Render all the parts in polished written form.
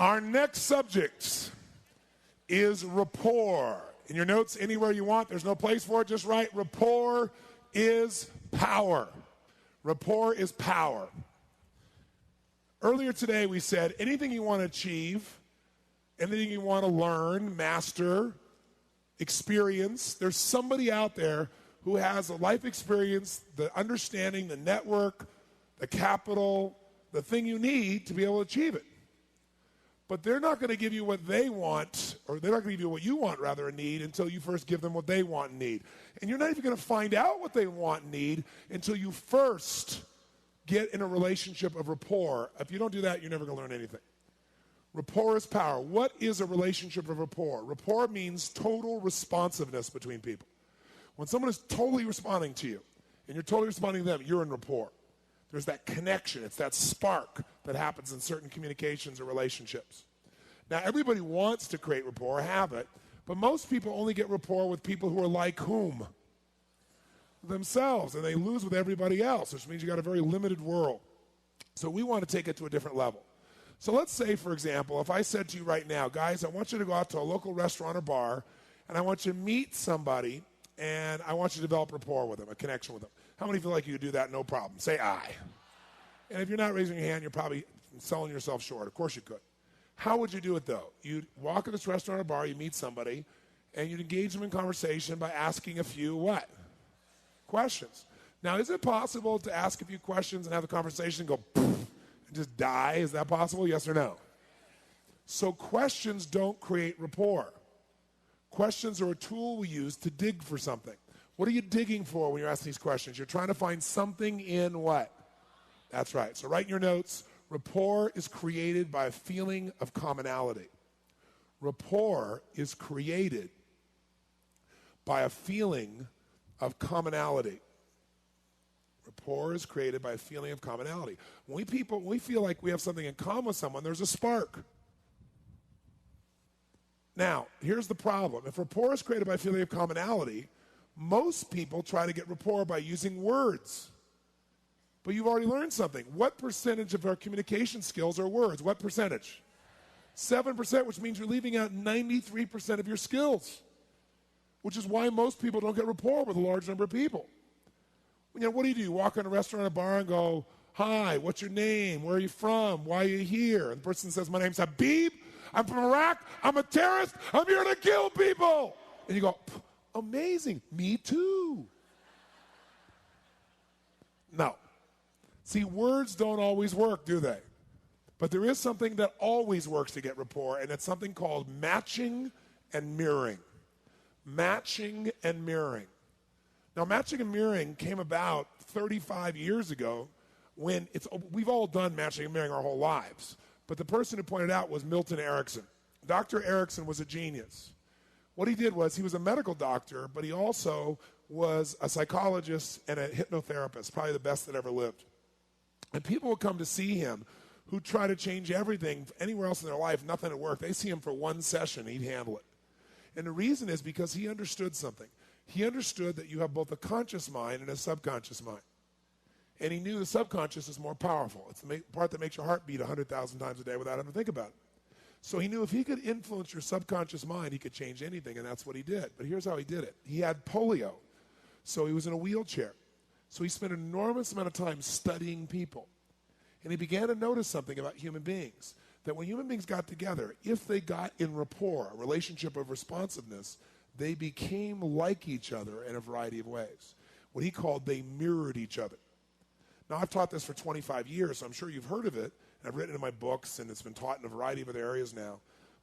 Our next subject is rapport. In your notes, anywhere you want, there's no place for it, just write rapport is power. Rapport is power. Earlier today we said anything you want to achieve, anything you want to learn, master, experience, there's somebody out there who has a life experience, the understanding, the network, the capital, the thing you need to be able to achieve it. But they're not going to give you what they want, or they're not going to give you what you want, rather, and need, until you first give them what they want and need. And you're not even going to find out what they want and need until you first get in a relationship of rapport. If you don't do that, you're never going to learn anything. Rapport is power. What is a relationship of rapport? Rapport means total responsiveness between people. When someone is totally responding to you, and you're totally responding to them, you're in rapport. There's that connection. It's that spark that happens in certain communications or relationships. Now, everybody wants to create rapport, have it, but most people only get rapport with people who are like whom? Themselves, and they lose with everybody else, which means you got a very limited world. So we want to take it to a different level. So let's say, for example, if I said to you right now, guys, I want you to go out to a local restaurant or bar, and I want you to meet somebody, and I want you to develop rapport with them, a connection with them. How many feel like you could do that no problem? Say aye. And if you're not raising your hand, you're probably selling yourself short. Of course you could. How would you do it, though? You'd walk in this restaurant or bar, you meet somebody, and you'd engage them in conversation by asking a few what? Questions. Now, is it possible to ask a few questions and have the conversation go poof and just die? Is that possible? Yes or no? So questions don't create rapport. Questions are a tool we use to dig for something. What are you digging for when you're asking these questions? You're trying to find something in what? That's right. So write in your notes, rapport is created by a feeling of commonality. Rapport is created by a feeling of commonality. Rapport is created by a feeling of commonality. When we feel like we have something in common with someone, there's a spark. Now, here's the problem. If rapport is created by a feeling of commonality, most people try to get rapport by using words. But you've already learned something. What percentage of our communication skills are words? What percentage? 7%, which means you're leaving out 93% of your skills, which is why most people don't get rapport with a large number of people. You know, what do? You walk in a restaurant or a bar and go, hi, what's your name? Where are you from? Why are you here? And the person says, my name's Habib. I'm from Iraq. I'm a terrorist. I'm here to kill people. And you go, amazing. Me too. No. See, words don't always work, do they? But there is something that always works to get rapport, and it's something called matching and mirroring. Matching and mirroring. Now, matching and mirroring came about 35 years ago when we've all done matching and mirroring our whole lives. But the person who pointed out was Milton Erickson. Dr. Erickson was a genius. What he did was he was a medical doctor, but he also was a psychologist and a hypnotherapist, probably the best that ever lived. And people would come to see him who try to change everything anywhere else in their life, nothing would work. They see him for one session, he'd handle it. And the reason is because he understood something. He understood that you have both a conscious mind and a subconscious mind. And he knew the subconscious is more powerful. It's the part that makes your heart beat 100,000 times a day without having to think about it. So he knew if he could influence your subconscious mind, he could change anything, and that's what he did. But here's how he did it. He had polio, so he was in a wheelchair. So he spent an enormous amount of time studying people. And he began to notice something about human beings, that when human beings got together, if they got in rapport, a relationship of responsiveness, they became like each other in a variety of ways. What he called they mirrored each other. Now, I've taught this for 25 years, so I'm sure you've heard of it. And I've written it in my books, and it's been taught in a variety of other areas now.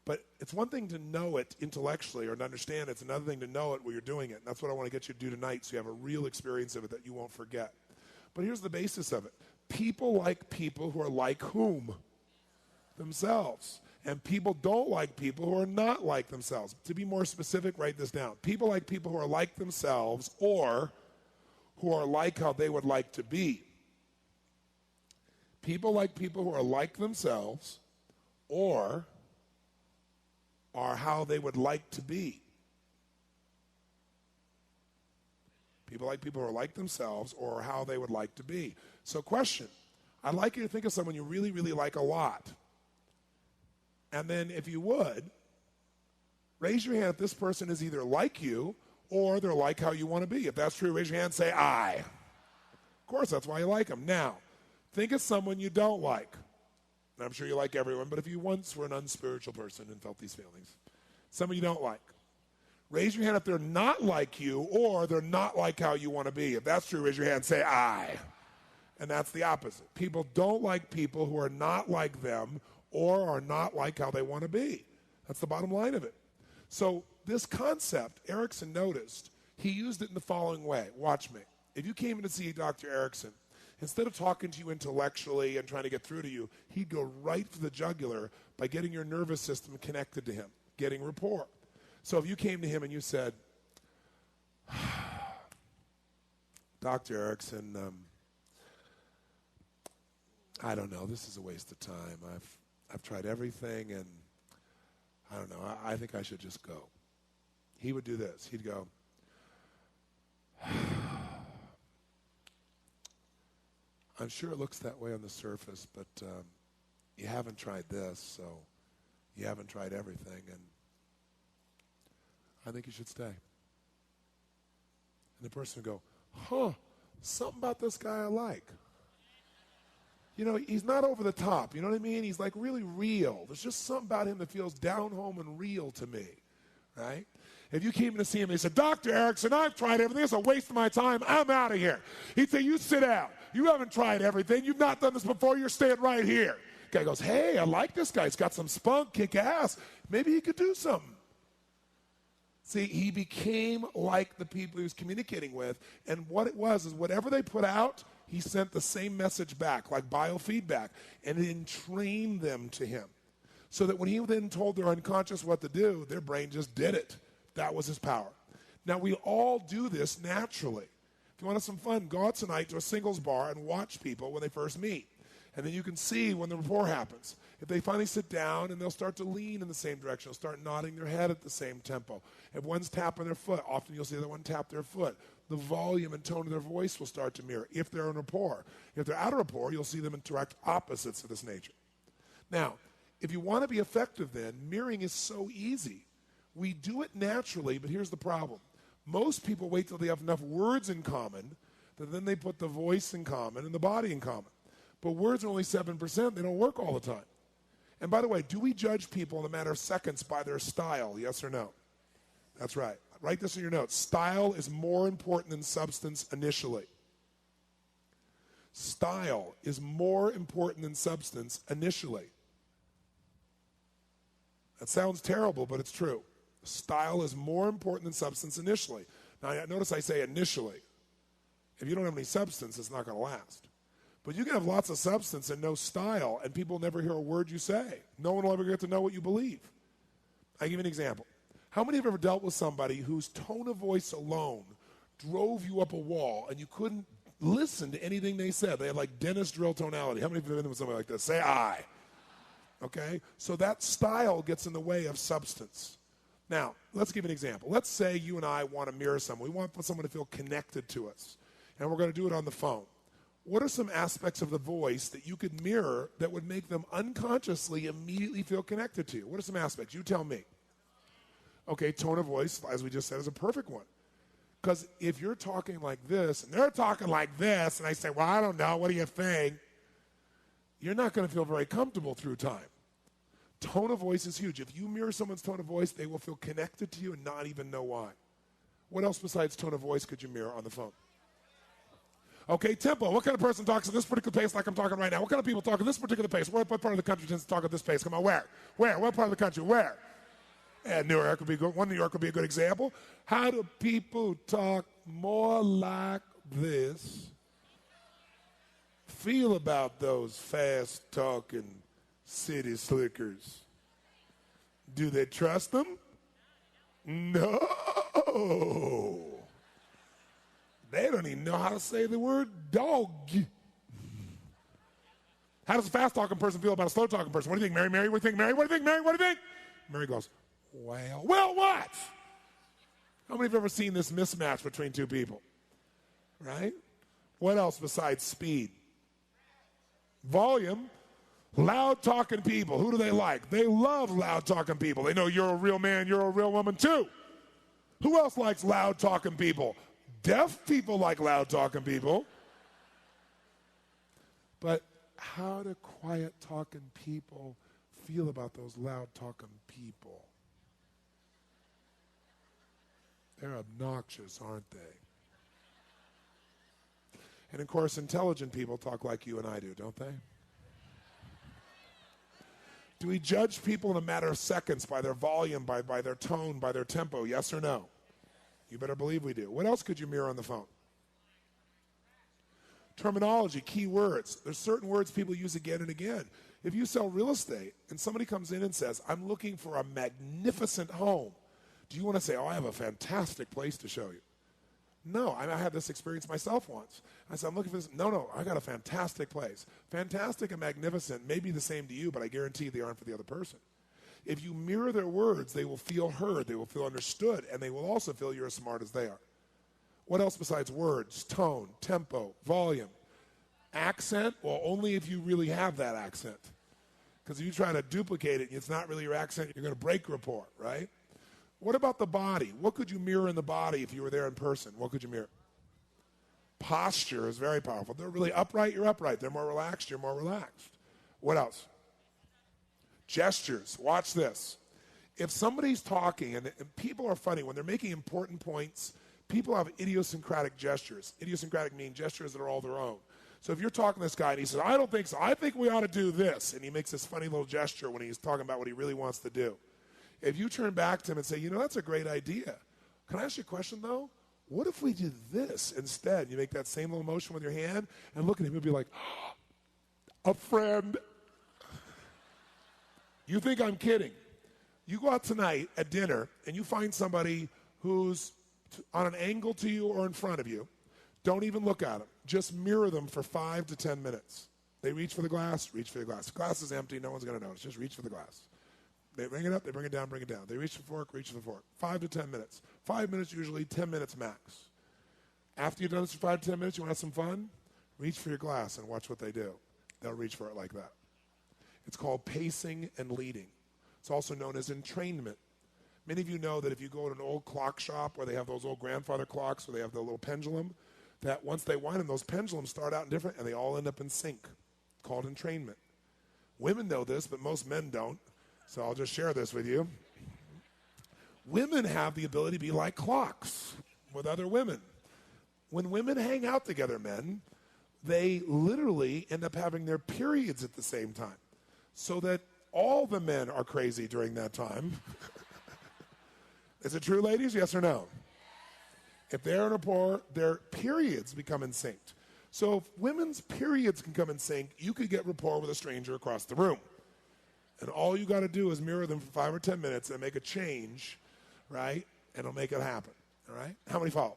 But it's one thing to know it intellectually or to understand it. It's another thing to know it while you're doing it. And that's what I want to get you to do tonight so you have a real experience of it that you won't forget. But here's the basis of it. People like people who are like whom? Themselves. And people don't like people who are not like themselves. To be more specific, write this down. People like people who are like themselves or who are like how they would like to be. People like people who are like themselves or are how they would like to be. People like people who are like themselves or how they would like to be. So question, I'd like you to think of someone you really, really like a lot. And then if you would, raise your hand if this person is either like you or they're like how you want to be. If that's true, raise your hand and say, I. Of course, that's why you like them. Now, think of someone you don't like. And I'm sure you like everyone, but if you once were an unspiritual person and felt these feelings, someone you don't like, raise your hand if they're not like you or they're not like how you want to be. If that's true, raise your hand and say, I. And that's the opposite. People don't like people who are not like them or are not like how they want to be. That's the bottom line of it. So this concept, Erickson noticed, he used it in the following way. Watch me. If you came in to see Dr. Erickson, instead of talking to you intellectually and trying to get through to you, he'd go right for the jugular by getting your nervous system connected to him, getting rapport. So if you came to him and you said, Dr. Erickson, I don't know, this is a waste of time. I've tried everything and I don't know, I think I should just go. He would do this. He'd go, I'm sure it looks that way on the surface, but you haven't tried this, so you haven't tried everything, and I think you should stay. And the person would go, something about this guy I like. You know, he's not over the top, you know what I mean? He's like really real. There's just something about him that feels down home and real to me, right? If you came in to see him and he said, Dr. Erickson, I've tried everything. It's a waste of my time. I'm out of here. He'd say, you sit down. You haven't tried everything. You've not done this before. You're staying right here. Guy goes, hey, I like this guy. He's got some spunk, kick ass. Maybe he could do something. See, he became like the people he was communicating with. And what it was is whatever they put out, he sent the same message back, like biofeedback, and then trained them to him. So that when he then told their unconscious what to do, their brain just did it. That was his power. Now, we all do this naturally. If you want to have some fun, go out tonight to a singles bar and watch people when they first meet. And then you can see when the rapport happens. If they finally sit down and they'll start to lean in the same direction, they'll start nodding their head at the same tempo. If one's tapping their foot, often you'll see the other one tap their foot. The volume and tone of their voice will start to mirror if they're in rapport. If they're out of rapport, you'll see them in direct opposites of this nature. Now, if you want to be effective then, mirroring is so easy. We do it naturally, but here's the problem. Most people wait till they have enough words in common that then they put the voice in common and the body in common. But words are only 7%. They don't work all the time. And by the way, do we judge people in a matter of seconds by their style, yes or no? That's right. Write this in your notes. Style is more important than substance initially. Style is more important than substance initially. That sounds terrible, but it's true. Style is more important than substance initially. Now, notice I say initially. If you don't have any substance, it's not going to last. But you can have lots of substance and no style, and people will never hear a word you say. No one will ever get to know what you believe. I'll give you an example. How many have ever dealt with somebody whose tone of voice alone drove you up a wall and you couldn't listen to anything they said? They had like dentist drill tonality. How many have been with somebody like this? Say I. Okay? So that style gets in the way of substance. Now, let's give an example. Let's say you and I want to mirror someone. We want someone to feel connected to us, and we're going to do it on the phone. What are some aspects of the voice that you could mirror that would make them unconsciously immediately feel connected to you? What are some aspects? You tell me. Okay, tone of voice, as we just said, is a perfect one. Because if you're talking like this, and they're talking like this, and I say, well, I don't know, what do you think? You're not going to feel very comfortable through time. Tone of voice is huge. If you mirror someone's tone of voice, they will feel connected to you and not even know why. What else besides tone of voice could you mirror on the phone? Okay, tempo. What kind of person talks at this particular pace like I'm talking right now? What kind of people talk at this particular pace? What part of the country tends to talk at this pace? Come on, where? Where? What part of the country? Where? And New York would be good. New York would be a good example. How do people talk more like this? Feel about those fast-talking city slickers. Do they trust them? No. They don't even know how to say the word dog. How does a fast-talking person feel about a slow-talking person? What do you think, Mary? Mary, what do you think, Mary? What do you think, Mary? What do you think? Mary goes, well, what? How many have ever seen this mismatch between two people? Right? What else besides speed? Volume. Loud-talking people, who do they like? They love loud-talking people. They know you're a real man, you're a real woman too. Who else likes loud-talking people? Deaf people like loud-talking people. But how do quiet-talking people feel about those loud-talking people? They're obnoxious, aren't they? And of course, intelligent people talk like you and I do, don't they? Do we judge people in a matter of seconds by their volume, by their tone, by their tempo? Yes or no? You better believe we do. What else could you mirror on the phone? Terminology, key words. There's certain words people use again and again. If you sell real estate and somebody comes in and says, I'm looking for a magnificent home, do you want to say, oh, I have a fantastic place to show you? No, I had this experience myself once. I said, I'm looking for this. No, I got a fantastic place. Fantastic and magnificent may be the same to you, but I guarantee they aren't for the other person. If you mirror their words, they will feel heard, they will feel understood, and they will also feel you're as smart as they are. What else besides words? Tone, tempo, volume. Accent? Well, only if you really have that accent. Because if you try to duplicate it and it's not really your accent, you're going to break rapport, right? What about the body? What could you mirror in the body if you were there in person? What could you mirror? Posture is very powerful. They're really upright, you're upright. They're more relaxed, you're more relaxed. What else? Gestures. Watch this. If somebody's talking, and people are funny, when they're making important points, people have idiosyncratic gestures. Idiosyncratic mean gestures that are all their own. So if you're talking to this guy and he says, I don't think so, I think we ought to do this, and he makes this funny little gesture when he's talking about what he really wants to do. If you turn back to him and say, you know, that's a great idea. Can I ask you a question, though? What if we did this instead? You make that same little motion with your hand and look at him and be like, a friend. You think I'm kidding. You go out tonight at dinner and you find somebody who's on an angle to you or in front of you. Don't even look at them. Just mirror them for 5 to 10 minutes. They reach for the glass, reach for the glass. The glass is empty, no one's going to notice. Just reach for the glass. They bring it up, they bring it down, bring it down. They reach for the fork, reach for the fork. 5 to 10 minutes. 5 minutes usually, 10 minutes max. After you've done this for 5 to 10 minutes, you want to have some fun? Reach for your glass and watch what they do. They'll reach for it like that. It's called pacing and leading. It's also known as entrainment. Many of you know that if you go to an old clock shop where they have those old grandfather clocks where they have the little pendulum, that once they wind them, those pendulums start out different and they all end up in sync. Called entrainment. Women know this, but most men don't. So I'll just share this with you. Women have the ability to be like clocks with other women. When women hang out together, men, they literally end up having their periods at the same time. So that all the men are crazy during that time. Is it true, ladies? Yes or no? If they're in a rapport, their periods become in sync. So if women's periods can come in sync, you could get rapport with a stranger across the room. And all you got to do is mirror them for 5 or 10 minutes and make a change, right? And it'll make it happen, all right? How many follow?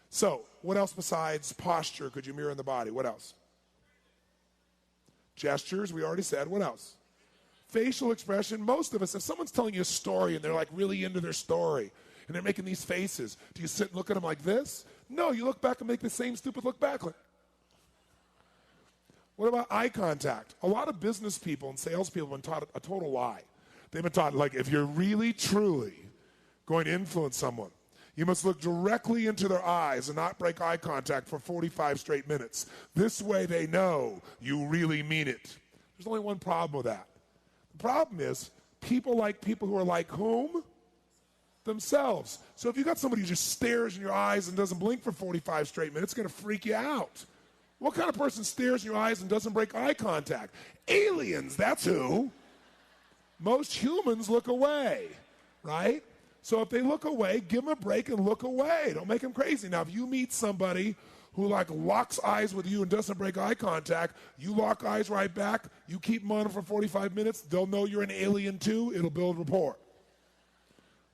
So what else besides posture could you mirror in the body? What else? Gestures, we already said. What else? Facial expression. Most of us, if someone's telling you a story and they're like really into their story and they're making these faces, do you sit and look at them like this? No, you look back and make the same stupid look back. What about eye contact? A lot of business people and salespeople have been taught a total lie. They've been taught, like, if you're really, truly going to influence someone, you must look directly into their eyes and not break eye contact for 45 straight minutes. This way they know you really mean it. There's only one problem with that. The problem is people like people who are like whom? Themselves. So if you got somebody who just stares in your eyes and doesn't blink for 45 straight minutes, it's going to freak you out. What kind of person stares in your eyes and doesn't break eye contact? Aliens, that's who. Most humans look away, right? So if they look away, give them a break and look away. Don't make them crazy. Now, if you meet somebody who like locks eyes with you and doesn't break eye contact, you lock eyes right back, you keep them on for 45 minutes, they'll know you're an alien too, it'll build rapport.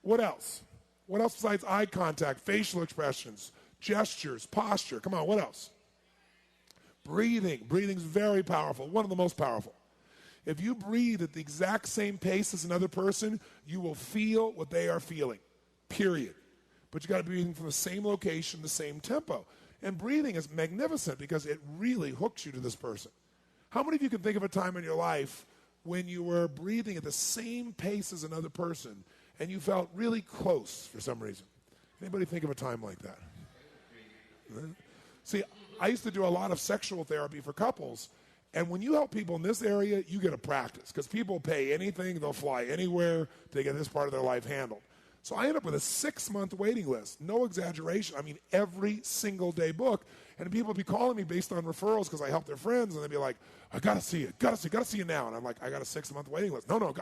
What else? What else besides eye contact, facial expressions, gestures, posture? Come on, what else? Breathing. Breathing's very powerful, one of the most powerful. If you breathe at the exact same pace as another person, you will feel what they are feeling, period. But you got to be breathing from the same location, the same tempo. And breathing is magnificent because it really hooks you to this person. How many of you can think of a time in your life when you were breathing at the same pace as another person and you felt really close for some reason? Anybody think of a time like that? See, I used to do a lot of sexual therapy for couples, and when you help people in this area, you get a practice because people pay anything, they'll fly anywhere to get this part of their life handled. So I ended up with a 6-month waiting list, no exaggeration. I mean, every single day book, and people would be calling me based on referrals because I help their friends, and they'd be like, I gotta see you, gotta see you now. And I'm like, I got a 6-month waiting list. No,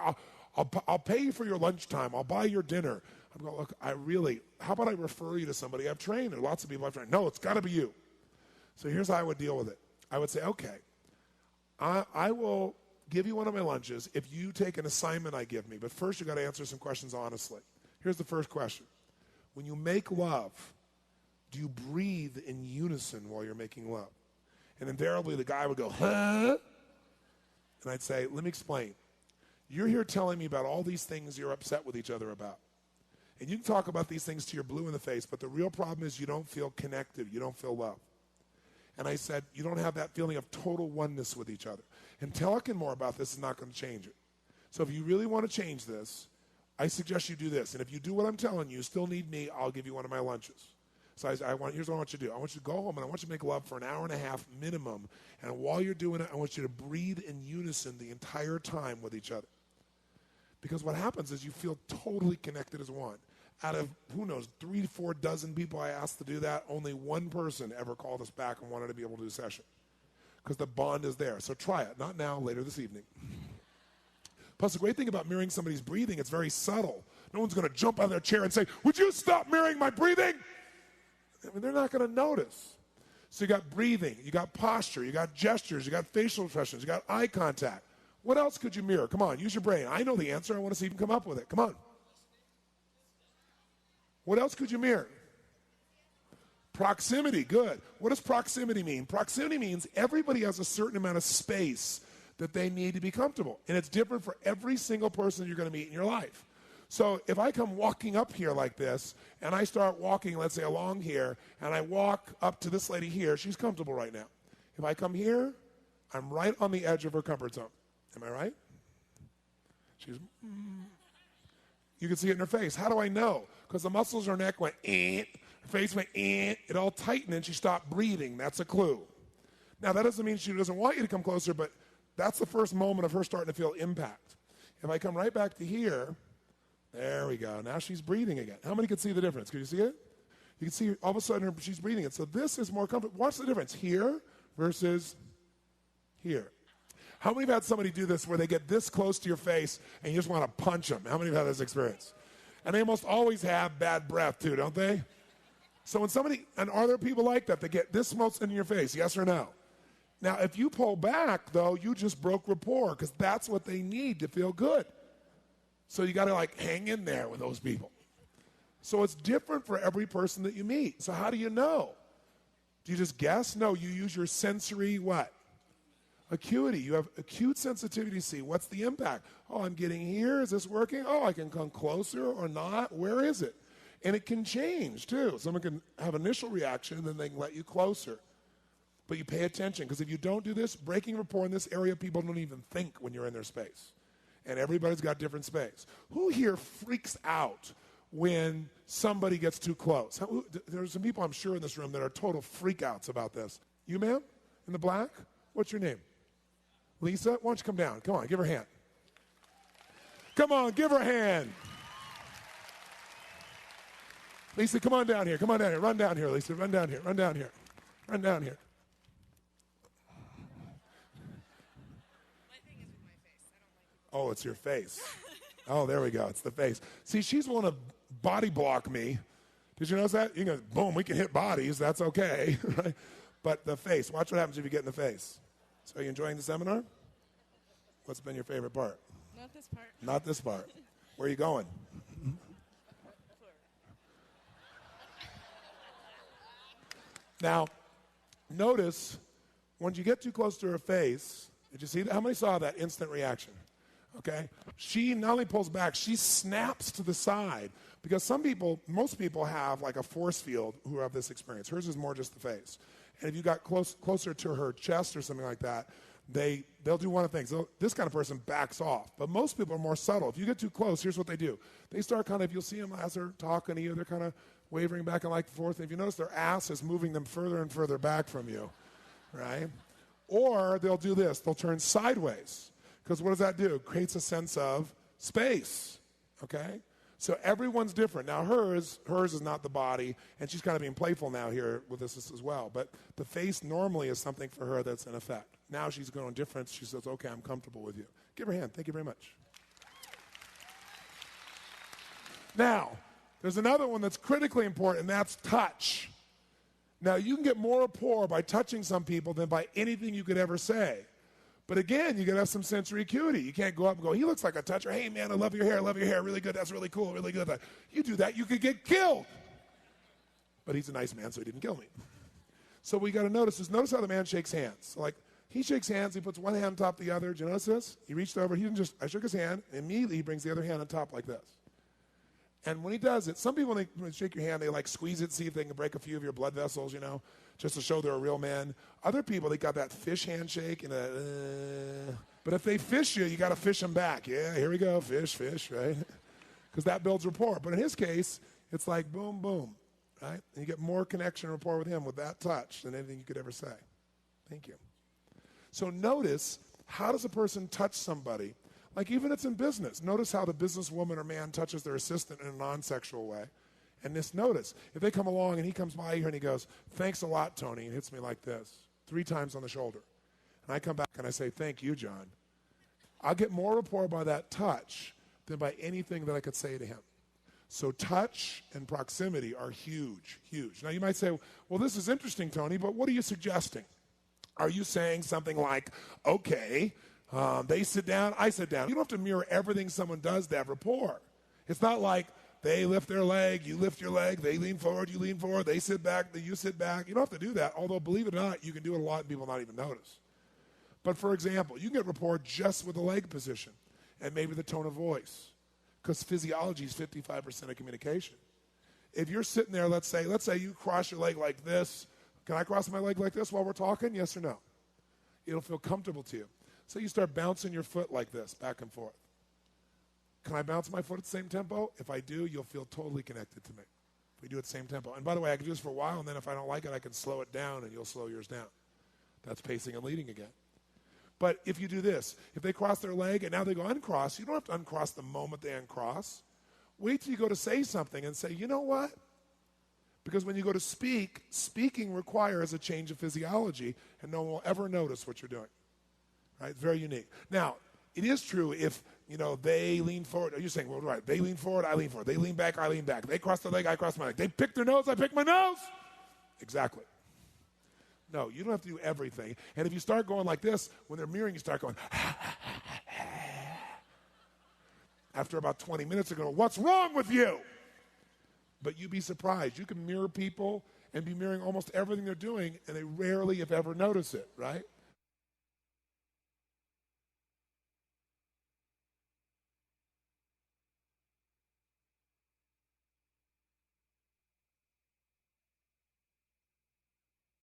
I'll pay you for your lunchtime. I'll buy your dinner. I'm going, look, how about I refer you to somebody I've trained? There are lots of people I've trained. No, it's got to be you. So here's how I would deal with it. I would say, okay, I will give you one of my lunches if you take an assignment I give me. But first, you got to answer some questions honestly. Here's the first question. When you make love, do you breathe in unison while you're making love? And invariably, the guy would go, huh? And I'd say, let me explain. You're here telling me about all these things you're upset with each other about. And you can talk about these things till you're blue in the face, but the real problem is you don't feel connected. You don't feel love. And I said, you don't have that feeling of total oneness with each other. And talking more about this is not going to change it. So if you really want to change this, I suggest you do this. And if you do what I'm telling you, still need me, I'll give you one of my lunches. So here's what I want you to do. I want you to go home and I want you to make love for an hour and a half minimum. And while you're doing it, I want you to breathe in unison the entire time with each other. Because what happens is you feel totally connected as one. Out of, 3 to 4 dozen people I asked to do that, only one person ever called us back and wanted to be able to do a session. Because the bond is there. So try it. Not now, later this evening. Plus, the great thing about mirroring somebody's breathing, it's very subtle. No one's going to jump out of their chair and say, would you stop mirroring my breathing? I mean, they're not going to notice. So you got breathing, you got posture, you got gestures, you got facial expressions, you got eye contact. What else could you mirror? Come on, use your brain. I know the answer. I want to see if you can come up with it. Come on. What else could you mirror? Proximity, good. What does proximity mean? Proximity means everybody has a certain amount of space that they need to be comfortable. And it's different for every single person you're going to meet in your life. So if I come walking up here like this, and I start walking, let's say, along here, and I walk up to this lady here, she's comfortable right now. If I come here, I'm right on the edge of her comfort zone. Am I right? You can see it in her face. How do I know? Because the muscles in her neck went, her face went, it all tightened, and she stopped breathing. That's a clue. Now, that doesn't mean she doesn't want you to come closer, but that's the first moment of her starting to feel impact. If I come right back to here, there we go. Now she's breathing again. How many can see the difference? Can you see it? You can see all of a sudden she's breathing it. So this is more comfortable. Watch the difference here versus here. How many have had somebody do this where they get this close to your face and you just want to punch them? How many have had this experience? And they almost always have bad breath too, don't they? So when and are there people like that get this close in your face, yes or no? Now, if you pull back, though, you just broke rapport because that's what they need to feel good. So you got to hang in there with those people. So it's different for every person that you meet. So how do you know? Do you just guess? No, you use your sensory what? Acuity. You have acute sensitivity to see what's the impact. Oh, I'm getting here. Is this working? Oh, I can come closer or not. Where is it? And it can change, too. Someone can have initial reaction, and then they can let you closer. But you pay attention, because if you don't do this, breaking rapport in this area, people don't even think when you're in their space. And everybody's got different space. Who here freaks out when somebody gets too close? There's some people, I'm sure, in this room that are total freakouts about this. You, ma'am, in the black? What's your name? Lisa? Why don't you come down? Come on, give her a hand. Come on, give her a hand. Lisa, come on down here. Come on down here. Run down here, Lisa. Run down here. Run down here. Run down here. My thing is with my face. I don't like it. Oh, it's your face. Oh, there we go. It's the face. See, she's want to body block me. Did you notice that? You can go, boom, we can hit bodies. That's okay. Right? But the face. Watch what happens if you get in the face. So are you enjoying the seminar? What's been your favorite part? Not this part. Not this part. Where are you going? Now, notice when you get too close to her face, did you see that? How many saw that instant reaction? Okay? She not only pulls back, she snaps to the side. Because most people have a force field who have this experience. Hers is more just the face. And if you got closer to her chest or something like that, they'll do one of the things. This kind of person backs off. But most people are more subtle. If you get too close, here's what they do. They start kind of, you'll see them as they're talking to you, they're kind of wavering back and forth. And if you notice, their ass is moving them further and further back from you, right? Or they'll do this. They'll turn sideways. Because what does that do? It creates a sense of space, okay? So everyone's different. Now hers is not the body, and she's kind of being playful now here with this as well. But the face normally is something for her that's an effect. Now she's going different. She says, okay, I'm comfortable with you. Give her a hand. Thank you very much. Now, there's another one that's critically important, and that's touch. Now, you can get more rapport by touching some people than by anything you could ever say. But again, you got to have some sensory acuity. You can't go up and go, he looks like a toucher. Hey, man, I love your hair. Really good. That's really cool. Really good. You do that, you could get killed. But he's a nice man, so he didn't kill me. So what you got to notice how the man shakes hands. Like, he shakes hands. He puts one hand on top of the other. Do you notice this? He reached over. I shook his hand. And immediately, he brings the other hand on top like this. And when he does it, some people, when they shake your hand, they like squeeze it, see if they can break a few of your blood vessels, just to show they're a real man. Other people, they got that fish handshake. But if they fish you, you got to fish them back. Yeah, here we go, fish, right? Because that builds rapport. But in his case, it's like boom, boom, right? And you get more connection and rapport with him with that touch than anything you could ever say. Thank you. So notice, how does a person touch somebody? Like even it's in business. Notice how the businesswoman or man touches their assistant in a non-sexual way. And just notice, if they come along and he comes by here and he goes, thanks a lot, Tony, and hits me like this, 3 times on the shoulder. And I come back and I say, thank you, John. I'll get more rapport by that touch than by anything that I could say to him. So touch and proximity are huge, huge. Now you might say, well, this is interesting, Tony, but what are you suggesting? Are you saying something like, okay, they sit down, I sit down. You don't have to mirror everything someone does to have rapport. It's not like they lift their leg, you lift your leg, they lean forward, you lean forward, they sit back, you sit back. You don't have to do that, although believe it or not, you can do it a lot and people not even notice. But for example, you can get rapport just with the leg position and maybe the tone of voice, because physiology is 55% of communication. If you're sitting there, let's say you cross your leg like this. Can I cross my leg like this while we're talking? Yes or no? It'll feel comfortable to you. So you start bouncing your foot like this, back and forth. Can I bounce my foot at the same tempo? If I do, you'll feel totally connected to me. If we do it at the same tempo. And by the way, I can do this for a while, and then if I don't like it, I can slow it down, and you'll slow yours down. That's pacing and leading again. But if you do this, if they cross their leg and now they go uncross, you don't have to uncross the moment they uncross. Wait till you go to say something and say, you know what? Because when you go to speak, speaking requires a change of physiology, and no one will ever notice what you're doing. Right? It's very unique. Now, it is true if, they lean forward. Are you saying, well, right, they lean forward, I lean forward. They lean back, I lean back. They cross their leg, I cross my leg. They pick their nose, I pick my nose. Exactly. No, you don't have to do everything. And if you start going like this, when they're mirroring, you start going, after about 20 minutes, they're going, what's wrong with you? But you'd be surprised. You can mirror people and be mirroring almost everything they're doing, and they rarely, if ever, notice it, right?